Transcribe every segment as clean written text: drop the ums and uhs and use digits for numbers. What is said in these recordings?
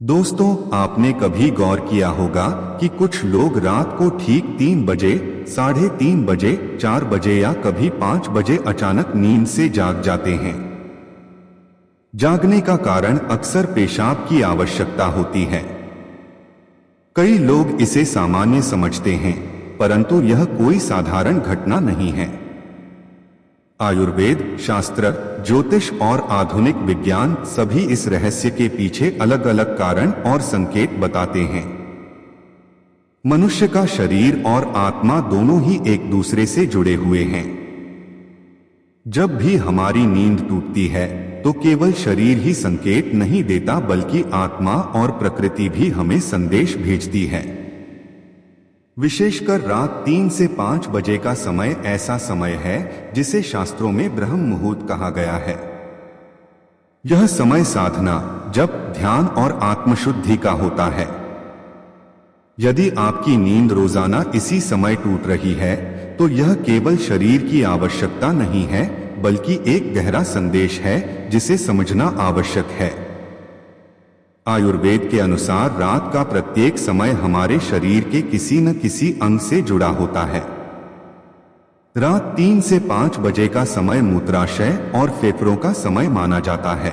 दोस्तों, आपने कभी गौर किया होगा कि कुछ लोग रात को ठीक 3 बजे, 3:30 बजे, 4 बजे या कभी 5 बजे अचानक नींद से जाग जाते हैं। जागने का कारण अक्सर पेशाब की आवश्यकता होती है। कई लोग इसे सामान्य समझते हैं, परंतु यह कोई साधारण घटना नहीं है। आयुर्वेद, शास्त्र, ज्योतिष और आधुनिक विज्ञान सभी इस रहस्य के पीछे अलग अलग कारण और संकेत बताते हैं। मनुष्य का शरीर और आत्मा दोनों ही एक दूसरे से जुड़े हुए हैं। जब भी हमारी नींद टूटती है तो केवल शरीर ही संकेत नहीं देता, बल्कि आत्मा और प्रकृति भी हमें संदेश भेजती है। विशेषकर रात 3 से 5 बजे का समय ऐसा समय है जिसे शास्त्रों में ब्रह्म मुहूर्त कहा गया है। यह समय साधना, जप, ध्यान और आत्मशुद्धि का होता है। यदि आपकी नींद रोजाना इसी समय टूट रही है तो यह केवल शरीर की आवश्यकता नहीं है, बल्कि एक गहरा संदेश है जिसे समझना आवश्यक है। आयुर्वेद के अनुसार रात का प्रत्येक समय हमारे शरीर के किसी न किसी अंग से जुड़ा होता है। रात 3 से 5 बजे का समय मूत्राशय और फेफड़ों का समय माना जाता है।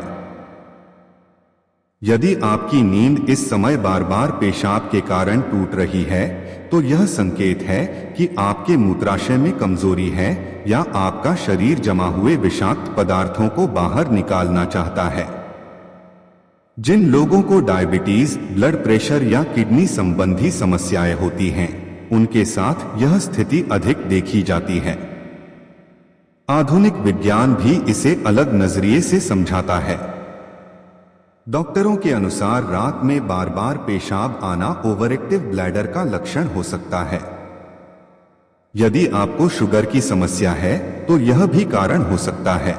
यदि आपकी नींद इस समय बार बार पेशाब के कारण टूट रही है तो यह संकेत है कि आपके मूत्राशय में कमजोरी है या आपका शरीर जमा हुए विषाक्त पदार्थों को बाहर निकालना चाहता है। जिन लोगों को डायबिटीज, ब्लड प्रेशर या किडनी संबंधी समस्याएं होती हैं, उनके साथ यह स्थिति अधिक देखी जाती है। आधुनिक विज्ञान भी इसे अलग नजरिए से समझाता है। डॉक्टरों के अनुसार रात में बार बार पेशाब आना ओवरएक्टिव ब्लैडर का लक्षण हो सकता है। यदि आपको शुगर की समस्या है तो यह भी कारण हो सकता है।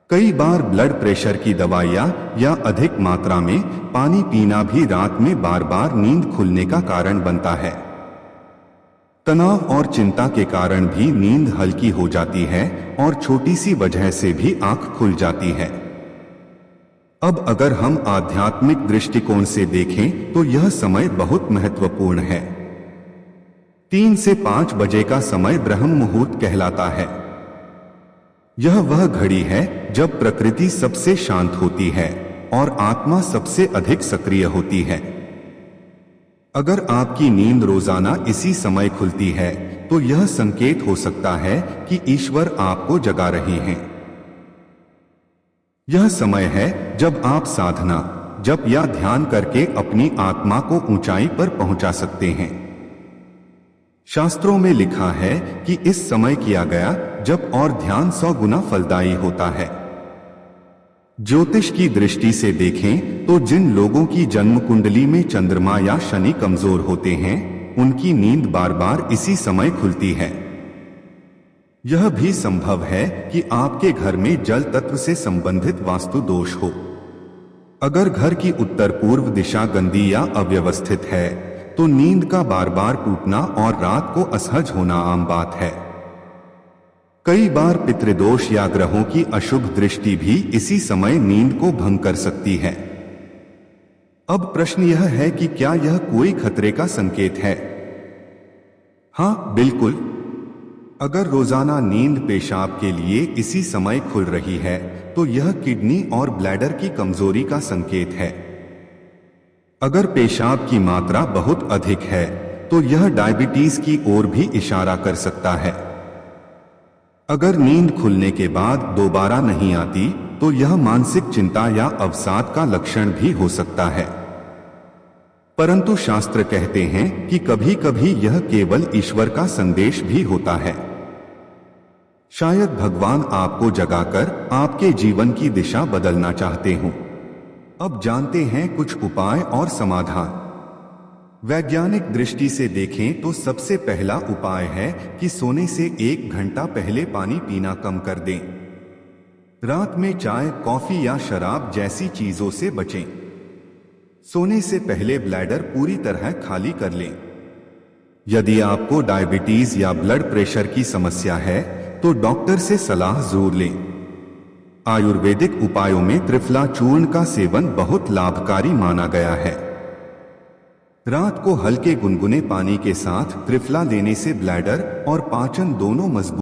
कई बार ब्लड प्रेशर की दवाइयां या अधिक मात्रा में पानी पीना भी रात में बार बार नींद खुलने का कारण बनता है। तनाव और चिंता के कारण भी नींद हल्की हो जाती है और छोटी सी वजह से भी आंख खुल जाती है। अब अगर हम आध्यात्मिक दृष्टिकोण से देखें तो यह समय बहुत महत्वपूर्ण है। 3 से 5 बजे का समय ब्रह्म मुहूर्त कहलाता है। यह वह घड़ी है जब प्रकृति सबसे शांत होती है और आत्मा सबसे अधिक सक्रिय होती है। अगर आपकी नींद रोजाना इसी समय खुलती है तो यह संकेत हो सकता है कि ईश्वर आपको जगा रहे हैं। यह समय है जब आप साधना, जप या ध्यान करके अपनी आत्मा को ऊंचाई पर पहुंचा सकते हैं। शास्त्रों में लिखा है कि इस समय किया गया जप और ध्यान 100 गुना फलदायी होता है। ज्योतिष की दृष्टि से देखें तो जिन लोगों की जन्म कुंडली में चंद्रमा या शनि कमजोर होते हैं, उनकी नींद बार बार इसी समय खुलती है। यह भी संभव है कि आपके घर में जल तत्व से संबंधित वास्तु दोष हो। अगर घर की उत्तर पूर्व दिशा गंदी या अव्यवस्थित है तो नींद का बार बार टूटना और रात को असहज होना आम बात है। कई बार पितृदोष या ग्रहों की अशुभ दृष्टि भी इसी समय नींद को भंग कर सकती है। अब प्रश्न यह है कि क्या यह कोई खतरे का संकेत है? हाँ, बिल्कुल। अगर रोजाना नींद पेशाब के लिए इसी समय खुल रही है तो यह किडनी और ब्लैडर की कमजोरी का संकेत है। अगर पेशाब की मात्रा बहुत अधिक है तो यह डायबिटीज की ओर भी इशारा कर सकता है। अगर नींद खुलने के बाद दोबारा नहीं आती तो यह मानसिक चिंता या अवसाद का लक्षण भी हो सकता है। परंतु शास्त्र कहते हैं कि कभी कभी यह केवल ईश्वर का संदेश भी होता है। शायद भगवान आपको जगाकर आपके जीवन की दिशा बदलना चाहते हों। अब जानते हैं कुछ उपाय और समाधान। वैज्ञानिक दृष्टि से देखें तो सबसे पहला उपाय है कि सोने से 1 घंटा पहले पानी पीना कम कर दें। रात में चाय, कॉफी या शराब जैसी चीजों से बचें। सोने से पहले ब्लैडर पूरी तरह खाली कर लें। यदि आपको डायबिटीज या ब्लड प्रेशर की समस्या है तो डॉक्टर से सलाह जरूर लें। आयुर्वेदिक उपायों में त्रिफला चूर्ण का सेवन बहुत लाभकारी माना गया है। रात को हल्के गुनगुने पानी के साथ त्रिफला लेने से ब्लैडर और पाचन दोनों मजबूत